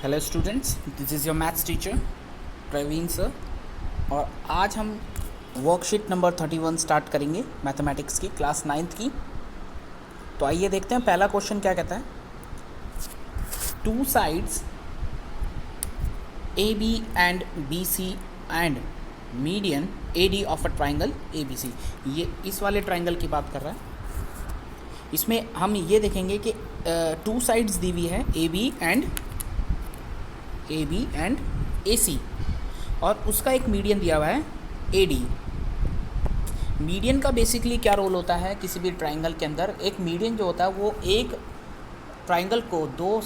Hello students, this is your maths teacher Praveen sir. और आज हम वर्कशीट नंबर 31 स्टार्ट करेंगे मैथमेटिक्स की क्लास 9th की। तो आइए देखते हैं पहला क्वेश्चन क्या कहता है। Two sides A B and B C and median A D of a triangle A B C. ये इस वाले ट्राइंगल की बात कर रहा है। इसमें हम ये देखेंगे कि टू साइड्स दी हुई है ए बी एंड ए सी, और उसका एक मीडियन दिया हुआ है ए डी। मीडियन का बेसिकली क्या रोल होता है किसी भी ट्राइंगल के अंदर। एक मीडियन जो होता है वो एक ट्राइंगल को दो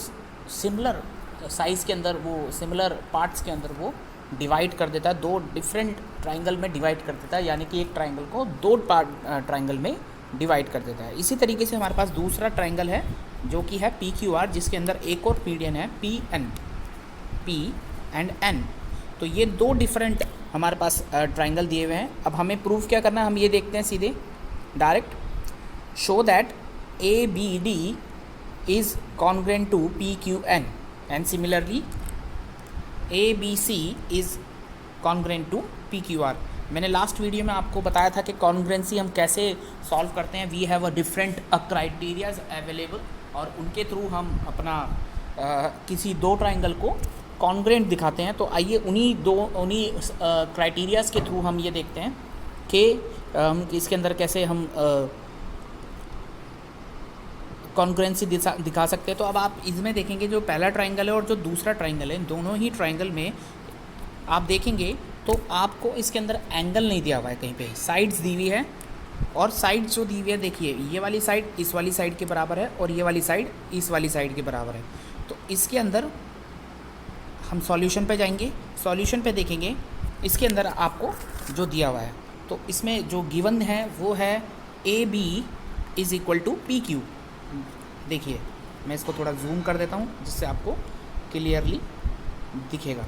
सिमिलर साइज़ के अंदर, वो सिमिलर पार्ट्स के अंदर वो डिवाइड कर देता है, दो डिफरेंट ट्राइंगल में डिवाइड कर देता है, यानी कि एक ट्राइंगल को दो पार्ट ट्राइंगल में डिवाइड कर देता है। इसी तरीके से हमारे पास दूसरा ट्राइंगल है जो कि है पी क्यू आर, जिसके अंदर एक और मीडियन है पी एंड एन। तो ये दो डिफरेंट हमारे पास ट्राइंगल दिए हुए हैं। अब हमें प्रूफ क्या करना है, हम ये देखते हैं सीधे direct. Show that A B D is congruent to P Q N and similarly A B C is congruent to P Q R. मैंने लास्ट वीडियो में आपको बताया था कि कॉन्ग्रेंसी हम कैसे सॉल्व करते हैं। We have a different criterias available, और उनके थ्रू हम अपना किसी दो ट्राइंगल को कॉन्ग्रेंट दिखाते हैं। तो आइए उन्हीं क्राइटेरियाज़ के थ्रू हम ये देखते हैं कि इसके अंदर कैसे हम कॉन्ग्रेंसी दिखा सकते हैं। तो अब आप इसमें देखेंगे जो पहला ट्राइंगल है और जो दूसरा ट्राइंगल है, दोनों ही ट्राइंगल में आप देखेंगे तो आपको इसके अंदर एंगल नहीं दिया हुआ है, कहीं पे साइड्स दी हुई है। और साइड जो दी हुई है, देखिए ये वाली साइड इस वाली साइड के बराबर है और ये वाली साइड इस वाली साइड के बराबर है। तो इसके अंदर हम सॉल्यूशन पे जाएंगे, सॉल्यूशन पे देखेंगे इसके अंदर आपको जो दिया हुआ है। तो इसमें जो गिवन है वो है A B is equal to P Q. देखिए मैं इसको थोड़ा जूम कर देता हूँ जिससे आपको क्लियरली दिखेगा।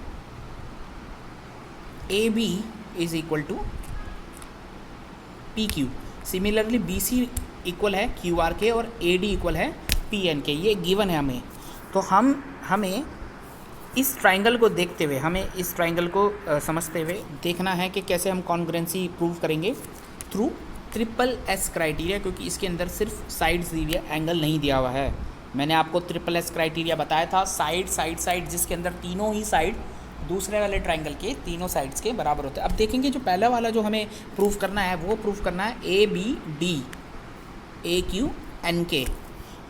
A B is equal to P Q. Similarly B C equal है क्यू आर के और ए डी इक्वल है पी एन के। ये गिवन है हमें। तो हमें इस ट्राइंगल को देखते हुए, हमें इस ट्राइंगल को समझते हुए देखना है कि कैसे हम कॉन्ग्रेंसी प्रूव करेंगे थ्रू ट्रिपल एस क्राइटेरिया, क्योंकि इसके अंदर सिर्फ साइड्स दी हुई है, एंगल नहीं दिया हुआ है। मैंने आपको ट्रिपल एस क्राइटेरिया बताया था, साइड जिसके अंदर तीनों ही साइड दूसरे वाले ट्राइंगल के तीनों साइड्स के बराबर होते हैं। अब देखेंगे जो पहला वाला जो हमें प्रूव करना है वो प्रूव करना है A B D A Q N के।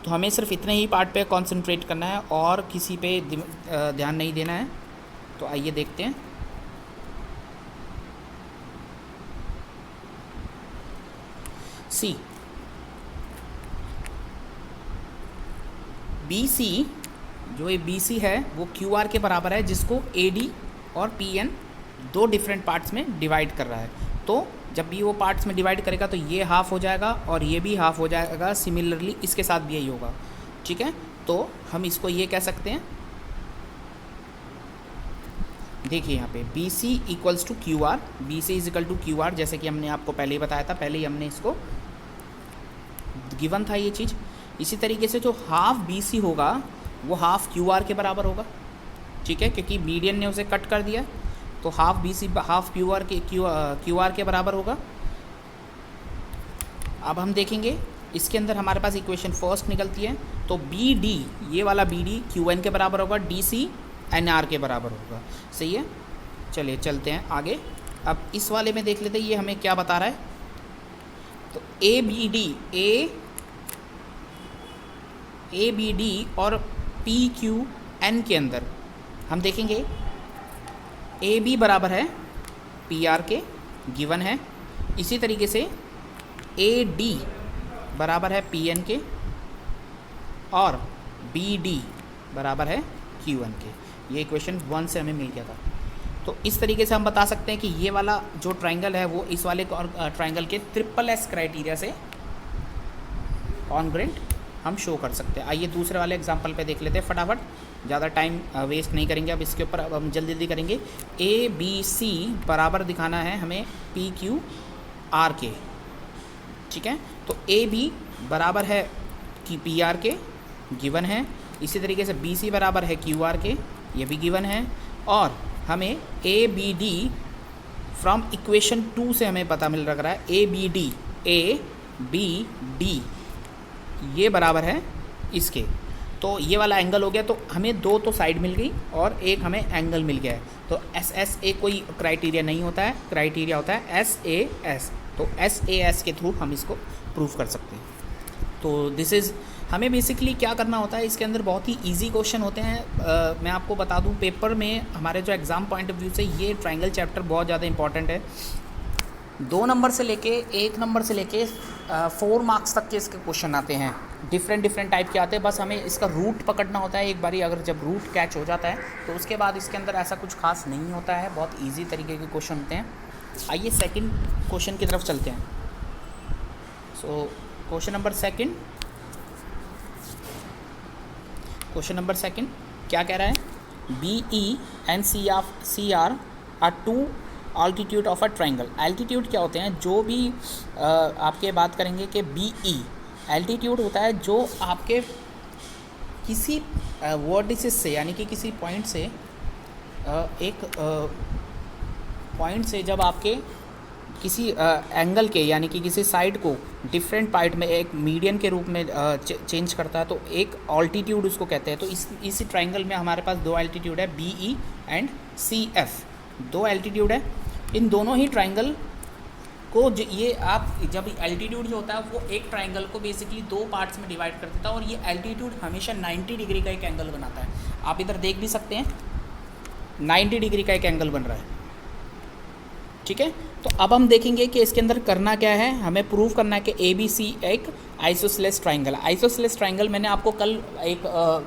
तो हमें सिर्फ इतने ही पार्ट पे कंसंट्रेट करना है और किसी पे ध्यान नहीं देना है। तो आइए देखते हैं। सी बी सी, जो ये बी सी है वो क्यू आर के बराबर है, जिसको ए डी और पी एन दो डिफरेंट पार्ट्स में डिवाइड कर रहा है। तो जब भी वो पार्ट्स में डिवाइड करेगा तो ये हाफ हो जाएगा और ये भी हाफ हो जाएगा। सिमिलरली इसके साथ भी यही होगा, ठीक है। तो हम इसको ये कह सकते हैं, देखिए यहाँ पे B C equals to Q R, B C is equal to Q R, जैसे कि हमने आपको पहले ही बताया था, पहले ही हमने इसको गिवन था ये चीज़। इसी तरीके से जो हाफ बी सी होगा वो हाफ क्यू आर के बराबर होगा, ठीक है, क्योंकि मीडियन ने उसे कट कर दिया। तो half B C half Q R के बराबर होगा। अब हम देखेंगे इसके अंदर हमारे पास इक्वेशन फर्स्ट निकलती है। तो बी डी, ये वाला बी डी क्यू एन के बराबर होगा, डी सी एन आर के बराबर होगा। सही है, चलिए चलते हैं आगे। अब इस वाले में देख लेते हैं ये हमें क्या बता रहा है। तो ए बी डी और पी क्यू एन के अंदर हम देखेंगे ए बी बराबर है पी आर के, गिवन है। इसी तरीके से ए डी बराबर है पी एन के और बी डी बराबर है क्यू एन के। ये इक्वेशन 1 से हमें मिल गया था। तो इस तरीके से हम बता सकते हैं कि ये वाला जो ट्राइंगल है वो इस वाले ट्राइंगल के ट्रिपल एस क्राइटेरिया से कॉन्ग्रेंट हम शो कर सकते हैं। आइए दूसरे वाले एग्जांपल पे देख लेते हैं फटाफट, ज़्यादा टाइम वेस्ट नहीं करेंगे अब इसके ऊपर। अब हम जल्दी जल्दी करेंगे। ए बी सी बराबर दिखाना है हमें पी क्यू आर के, ठीक है। तो ए बी बराबर है कि पी आर के, गिवन है। इसी तरीके से बी सी बराबर है क्यू आर के, ये भी गिवन है। और हमें A B D from equation 2 से हमें पता मिल रहा है ए बी डी ये बराबर है इसके। तो ये वाला एंगल हो गया, तो हमें दो तो साइड मिल गई और एक हमें एंगल मिल गया है। तो एस एस ए कोई क्राइटेरिया नहीं होता है, क्राइटेरिया होता है एस ए एस। तो एस ए एस के थ्रू हम इसको प्रूव कर सकते हैं। तो दिस इज़, हमें बेसिकली क्या करना होता है, इसके अंदर बहुत ही इजी क्वेश्चन होते हैं। मैं आपको बता दूं, पेपर में हमारे जो एग्ज़ाम पॉइंट ऑफ व्यू से ये ट्रायंगल चैप्टर बहुत ज़्यादा इंपॉर्टेंट है। 2 नंबर से लेके 1 नंबर से लेके 4 मार्क्स तक के इसके क्वेश्चन आते हैं, डिफरेंट टाइप के आते हैं। बस हमें इसका रूट पकड़ना होता है। एक बारी अगर जब रूट कैच हो जाता है तो उसके बाद इसके अंदर ऐसा कुछ खास नहीं होता है, बहुत ईजी तरीके के क्वेश्चन होते हैं। आइए सेकंड क्वेश्चन की तरफ चलते हैं। सो क्वेश्चन नंबर सेकंड क्या कह रहा है, B E and C R two altitude of a triangle. Altitude क्या होते हैं, जो भी आपके बात करेंगे कि बी ई एल्टीट्यूड होता है जो आपके किसी वर्टिसेस से, यानी कि किसी पॉइंट से एक पॉइंट से जब आपके किसी एंगल के, यानी कि किसी साइड को डिफरेंट पार्ट में एक मीडियन के रूप में चेंज करता है, तो एक ऑल्टीट्यूड उसको कहते हैं। तो इसी ट्रायंगल में हमारे पास 2 एल्टीट्यूड है, B E and C F, 2 altitude है। इन दोनों ही ट्रायंगल को ये आप जब एल्टीट्यूड जो होता है वो एक ट्रायंगल को बेसिकली 2 पार्ट्स में डिवाइड कर देता है, और ये एल्टीट्यूड हमेशा 90 डिग्री का एक एंगल बनाता है। आप इधर देख भी सकते हैं 90 डिग्री का एक एंगल बन रहा है, ठीक है। तो अब हम देखेंगे कि इसके अंदर करना क्या है। हमें प्रूव करना है कि ए बी सी एक आइसोसेलेस ट्रायंगल। आइसोसेलेस ट्रायंगल मैंने आपको कल एक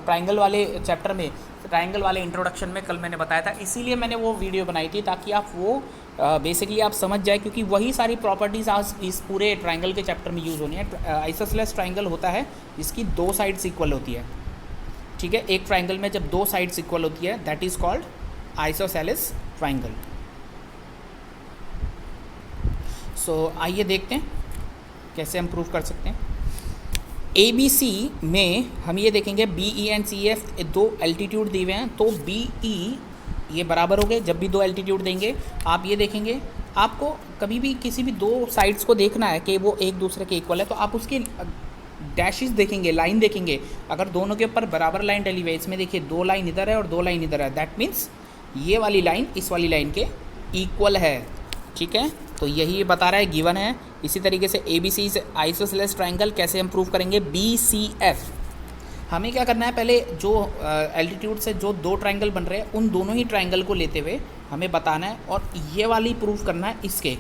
ट्रायंगल वाले चैप्टर में, ट्रायंगल वाले इंट्रोडक्शन में कल मैंने बताया था, इसीलिए मैंने वो वीडियो बनाई थी ताकि आप वो बेसिकली आप समझ जाए, क्योंकि वही सारी प्रॉपर्टीज़ आज इस पूरे ट्रायंगल के चैप्टर में यूज़ होनी है। आइसोसेलेस ट्रायंगल होता है जिसकी 2 साइड्स इक्वल होती है, ठीक है। एक ट्रायंगल में जब 2 साइड्स इक्वल होती है that is called isosceles triangle. So आइए देखते हैं कैसे हम प्रूव कर सकते हैं। ए बी सी में हम ये देखेंगे B E and C F 2 altitude दिए हुए हैं, तो बी ई ये बराबर हो गए। जब भी 2 एल्टीट्यूड देंगे आप ये देखेंगे, आपको कभी भी किसी भी 2 साइड्स को देखना है कि वो एक दूसरे के इक्वल है, तो आप उसके डैशेस देखेंगे, लाइन देखेंगे। अगर दोनों के ऊपर बराबर लाइन डली हुई है, इसमें देखिए 2 लाइन इधर है और 2 लाइन इधर है, दैट मीन्स ये वाली लाइन इस वाली लाइन के इक्वल है, ठीक है। तो यही बता रहा है, गिवन है। इसी तरीके से ए बी सी से आइसोसेलेस ट्रायंगल कैसे हम प्रूव करेंगे, बी सी एफ। हमें क्या करना है, पहले जो एल्टीट्यूड से जो 2 ट्रायंगल बन रहे हैं उन दोनों ही ट्रायंगल को लेते हुए हमें बताना है, और ये वाली प्रूफ करना है इसके।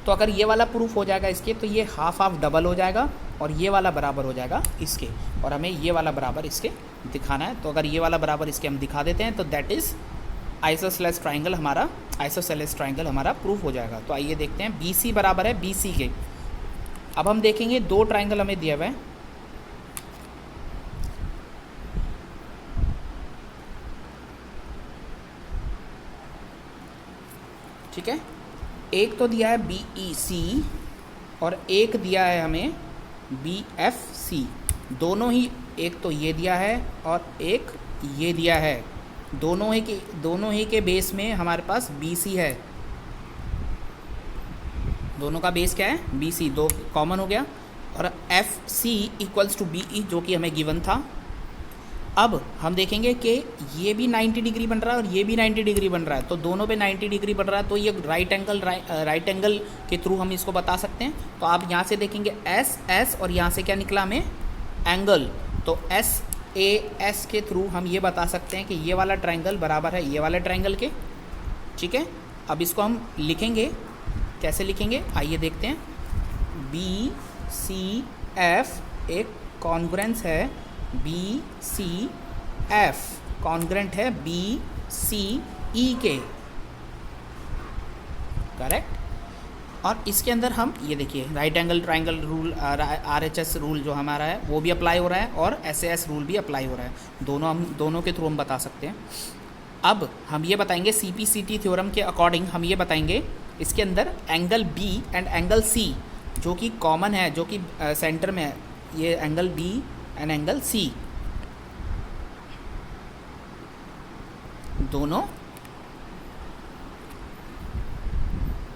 तो अगर ये वाला प्रूफ हो जाएगा इसके, तो ये हाफ डबल हो जाएगा, और ये वाला बराबर हो जाएगा इसके, और हमें ये वाला बराबर इसके दिखाना है। तो अगर ये वाला बराबर इसके हम दिखा देते हैं तो दैट इज़ आइसोसेलेस ट्रायंगल हमारा प्रूफ हो जाएगा। तो आइए देखते हैं, बी सी बराबर है बी सी के। अब हम देखेंगे 2 ट्रायंगल हमें दिया हुआ है, ठीक है। एक तो दिया है बी ई सी और एक दिया है हमें बी एफ सी। दोनों ही, एक तो ये दिया है और एक ये दिया है, दोनों ही के बेस में हमारे पास बी सी है। दोनों का बेस क्या है, बी सी, 2 कॉमन हो गया, और F C equals to B E जो कि हमें गिवन था। अब हम देखेंगे कि ये भी 90 डिग्री बन रहा है और ये भी 90 डिग्री बन रहा है, तो दोनों पे 90 डिग्री बन रहा है, तो ये राइट एंगल के थ्रू हम इसको बता सकते हैं। तो आप यहाँ से देखेंगे एस एस, और यहाँ से क्या निकला हमें, एंगल। तो एस ए एस के थ्रू हम ये बता सकते हैं कि ये वाला ट्रायंगल बराबर है ये वाला ट्रायंगल के, ठीक है। अब इसको हम लिखेंगे, कैसे लिखेंगे आइए देखते हैं। बी सी एफ एक कॉन्ग्रुएंस है, बी सी एफ कॉन्ग्रुएंट है बी सी ई के, करेक्ट। और इसके अंदर हम ये देखिए right angle triangle rule, RHS rule जो हमारा है वो भी अप्लाई हो रहा है, और SAS रूल भी अप्लाई हो रहा है। दोनों के थ्रू हम बता सकते हैं। अब हम ये बताएंगे CPCT थ्योरम के अकॉर्डिंग, हम ये बताएंगे इसके अंदर angle B and angle C जो कि कॉमन है, जो कि सेंटर में है, ये angle B and angle C। दोनों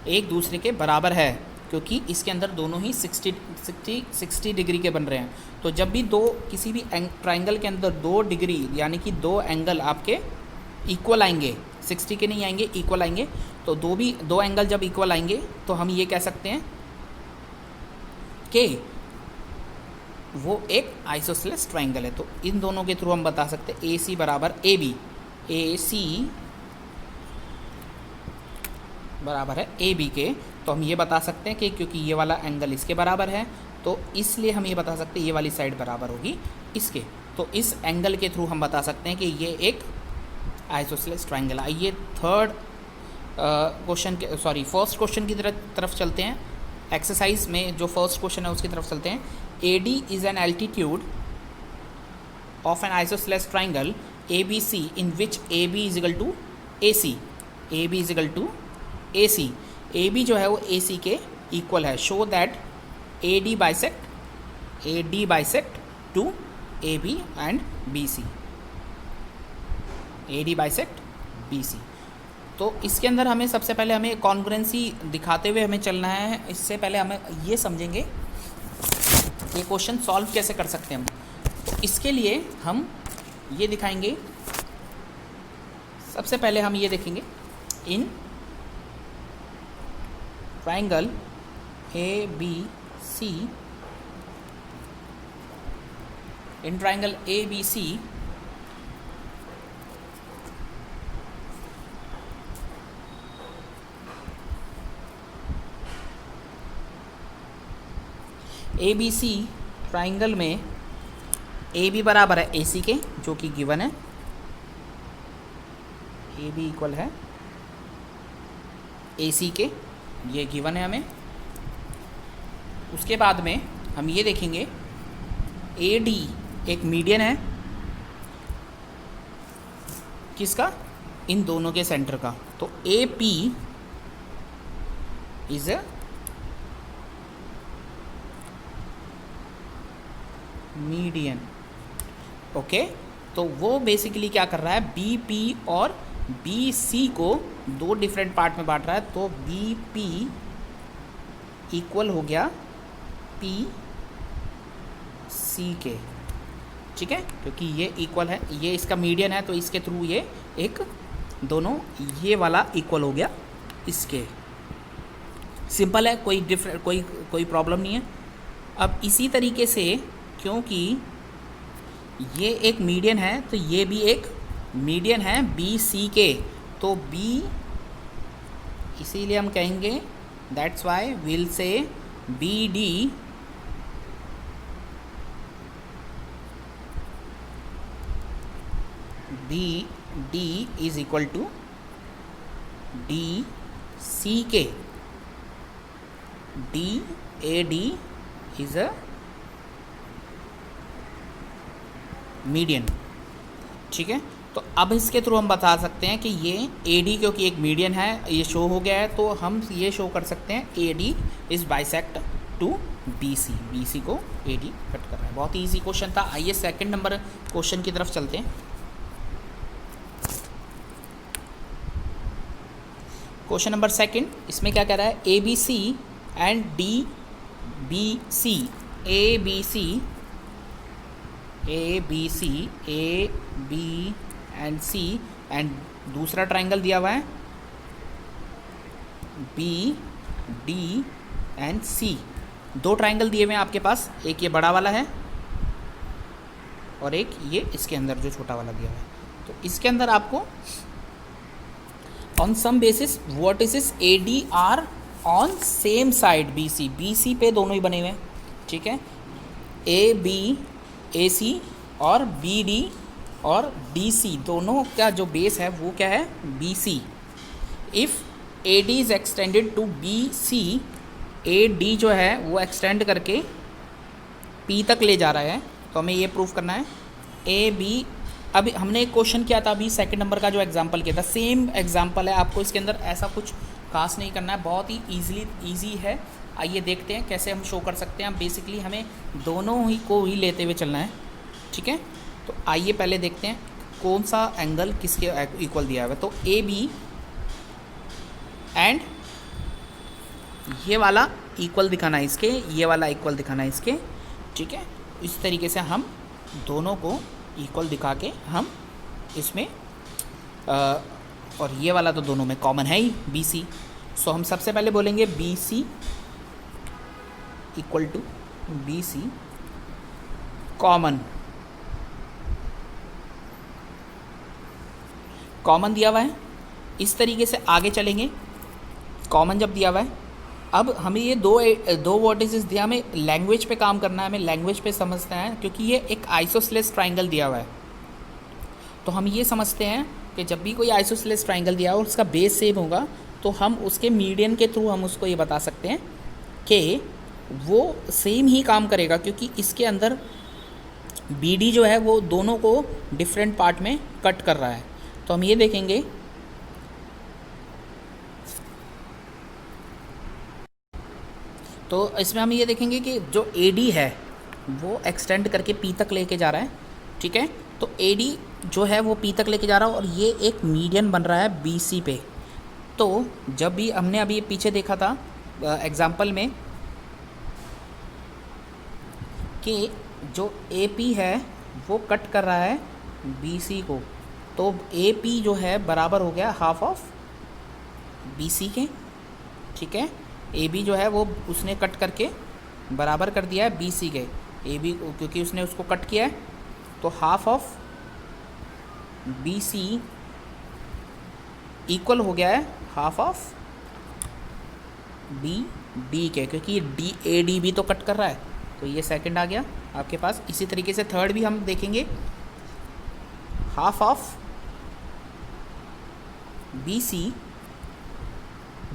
एक दूसरे के बराबर है, क्योंकि इसके अंदर दोनों ही 60 डिग्री के बन रहे हैं। तो जब भी किसी भी ट्राइंगल के अंदर 2 डिग्री यानी कि 2 एंगल आपके इक्वल आएंगे, 60 के नहीं आएंगे, इक्वल आएंगे, तो 2 एंगल जब इक्वल आएंगे तो हम ये कह सकते हैं कि वो एक आइसोसेलेस ट्राइंगल है। तो इन दोनों के थ्रू हम बता सकते हैं AC बराबर AB, AC बराबर है AB के। तो हम ये बता सकते हैं कि क्योंकि ये वाला एंगल इसके बराबर है, तो इसलिए हम ये बता सकते हैं ये वाली साइड बराबर होगी इसके। तो इस एंगल के थ्रू हम बता सकते हैं कि ये एक आइसोसेलेस ट्राइंगल। आइए फर्स्ट क्वेश्चन की तरफ चलते हैं। एक्सरसाइज में जो फर्स्ट क्वेश्चन है उसकी तरफ चलते हैं। AD is an altitude of an isosceles triangle ABC in which AB is equal to AC, AB is equal to AC, AB जो है वो AC के इक्वल है। Show that AD bisect to AB and BC, AD bisect BC। तो इसके अंदर हमें सबसे पहले हमें कॉन्ग्रुएंसी दिखाते हुए हमें चलना है। इससे पहले हमें ये समझेंगे ये क्वेश्चन सॉल्व कैसे कर सकते हैं हम। तो इसके लिए हम ये दिखाएंगे, सबसे पहले हम ये देखेंगे in triangle ABC, in triangle ABC ABC triangle में AB बराबर है AC के, जो कि गिवन है। AB इक्वल है AC के, ये गिवन है हमें। उसके बाद में हम ये देखेंगे AD एक मीडियन है, किसका? इन दोनों के सेंटर का। तो AP is a median. Okay, तो वो बेसिकली क्या कर रहा है, BP और BC को 2 डिफरेंट पार्ट में बांट रहा है। तो BP इक्वल हो गया PC के, ठीक है, क्योंकि ये इक्वल है, ये इसका मीडियन है, तो इसके थ्रू ये एक दोनों ये वाला इक्वल हो गया इसके। सिंपल है, कोई प्रॉब्लम नहीं है। अब इसी तरीके से क्योंकि ये एक मीडियन है तो ये भी एक मीडियन है BC के, तो B, इसीलिए हम कहेंगे that's why will say BD is equal to DC के। AD इज अ मीडियन, ठीक है। तो अब इसके थ्रू हम बता सकते हैं कि ये AD क्योंकि एक मीडियन है, ये शो हो गया है, तो हम ये शो कर सकते हैं AD is bisect to BC को AD कट कर रहा है। बहुत ही ईजी क्वेश्चन था। आइए सेकंड नंबर क्वेश्चन की तरफ चलते हैं। क्वेश्चन नंबर सेकंड, इसमें क्या कह रहा है, ABC and DBC, ABC A B and C, and दूसरा ट्राइंगल दिया हुआ है B D and C। 2 triangle दिए हुए हैं आपके पास, एक ये बड़ा वाला है और एक ये इसके अंदर जो छोटा वाला दिया हुआ है। तो इसके अंदर आपको on some basis vertices AD are on same side BC पे दोनों ही बने हुए हैं, ठीक है। AB AC और BD और DC दोनों का जो बेस है वो क्या है, BC। If AD is extended to BC, AD जो है वो एक्सटेंड करके P तक ले जा रहा है, तो हमें ये प्रूफ करना है। AB, अभी हमने एक क्वेश्चन किया था अभी सेकंड नंबर का जो एग्जांपल किया था, सेम एग्जांपल है, आपको इसके अंदर ऐसा कुछ खास नहीं करना है, बहुत ही ईजी है। आइए देखते हैं कैसे हम शो कर सकते हैं। बेसिकली हमें दोनों ही को ही लेते हुए चलना है, ठीक है। तो आइए पहले देखते हैं कौन सा एंगल किसके इक्वल दिया हुआ है। तो ए बी एंड ये वाला इक्वल दिखाना है इसके, ये वाला इक्वल दिखाना है इसके, ठीक है। इस तरीके से हम दोनों को इक्वल दिखा के हम इसमें और ये वाला तो दोनों में कॉमन है ही बी सी। सो हम सबसे पहले बोलेंगे B C equal to B C common, common दिया हुआ है। इस तरीके से आगे चलेंगे, कॉमन जब दिया हुआ है, अब हमें ये दो वर्टिसेस दिया, हमें लैंग्वेज पे काम करना है, हमें लैंग्वेज पे समझना है, क्योंकि ये एक आइसोसेलेस ट्राइंगल दिया हुआ है। तो हम ये समझते हैं कि जब भी कोई आइसोसेलेस ट्राइंगल दिया हो उसका बेस सेम होगा, तो हम उसके मीडियन के थ्रू हम उसको ये बता सकते हैं कि वो सेम ही काम करेगा, क्योंकि इसके अंदर बी डी जो है वो दोनों को डिफरेंट पार्ट में कट कर रहा है। तो हम ये देखेंगे तो इसमें हम ये देखेंगे कि जो ए डी है वो एक्सटेंड करके पी तक लेके जा रहा है, ठीक है। तो ए डी जो है वो पी तक लेके जा रहा है और ये एक मीडियन बन रहा है बी सी पे। तो जब भी हमने अभी पीछे देखा था एग्जाम्पल में कि जो ए पी है वो कट कर रहा है बी सी को, तो ए पी जो है बराबर हो गया हाफ ऑफ बी सी के, ठीक है। ए बी जो है वो उसने कट करके बराबर कर दिया है बी सी के, ए बी क्योंकि उसने उसको कट किया है, तो half of B C equal हो गया है हाफ ऑफ बी डी के, क्योंकि डी ए डी भी तो कट कर रहा है, तो ये सेकंड आ गया आपके पास। इसी तरीके से थर्ड भी हम देखेंगे, half of B C,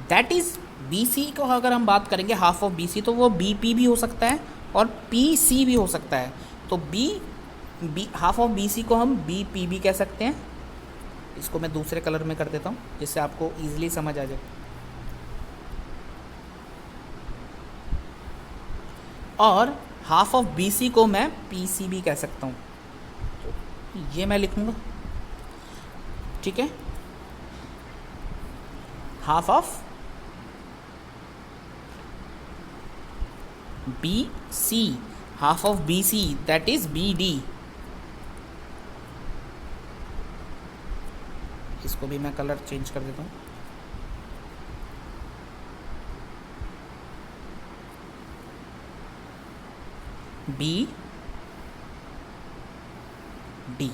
that is B C को अगर हम बात करेंगे हाफ ऑफ बी सी, तो वो बी पी भी हो सकता है और पी सी भी हो सकता है। तो B half of B C को हम बी पी भी कह सकते हैं। इसको मैं दूसरे कलर में कर देता हूँ जिससे आपको ईजिली समझ आ जाए। और हाफ ऑफ बी सी को मैं पी सी भी कह सकता हूँ, तो ये मैं लिखूँगा, ठीक है। Half of B C, half of B C that is B D. इसको भी मैं कलर चेंज कर देता हूँ। B D.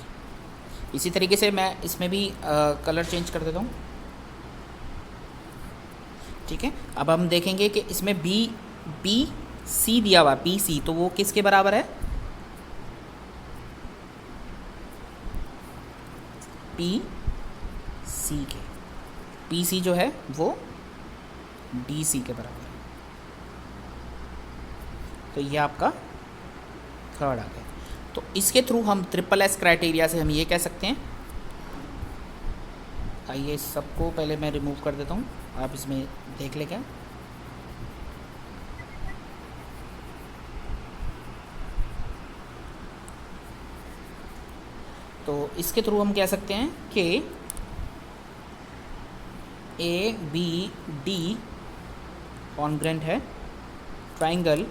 इसी तरीके से मैं इसमें भी कलर चेंज कर देता हूँ, ठीक है। अब हम देखेंगे कि इसमें बी पी सी दिया हुआ, पी सी, तो वो किसके बराबर है, पी सी के। पी सी जो है वो डी सी के बराबर है। तो ये आपका थर्ड आ गया। तो इसके थ्रू हम ट्रिपल एस क्राइटेरिया से हम ये कह सकते हैं, आइए सबको पहले मैं रिमूव कर देता हूँ, आप इसमें देख ले क्या। तो इसके थ्रू हम कह सकते हैं कि ए बी डी कॉन्ग्रेंट है ट्राइंगल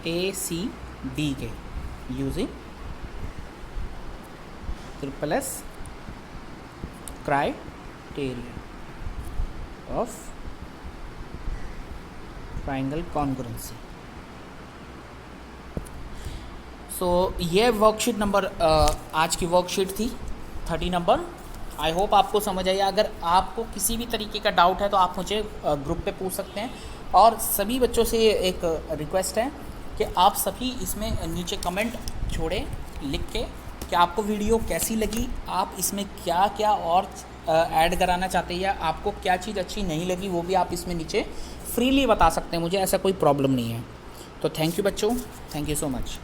ए सी डी के using triple S criteria of triangle congruency. So ये वर्कशीट नंबर आज की वर्कशीट थी 30 नंबर। आई होप आपको समझ आई। अगर आपको किसी भी तरीके का डाउट है तो आप मुझे ग्रुप पे पूछ सकते हैं। और सभी बच्चों से एक रिक्वेस्ट है कि आप सभी इसमें नीचे कमेंट छोड़ें लिख के कि आपको वीडियो कैसी लगी, आप इसमें क्या क्या और ऐड कराना चाहते हैं या आपको क्या चीज़ अच्छी नहीं लगी, वो भी आप इसमें नीचे फ्रीली बता सकते हैं, मुझे ऐसा कोई प्रॉब्लम नहीं है। तो थैंक यू बच्चों, थैंक यू सो मच।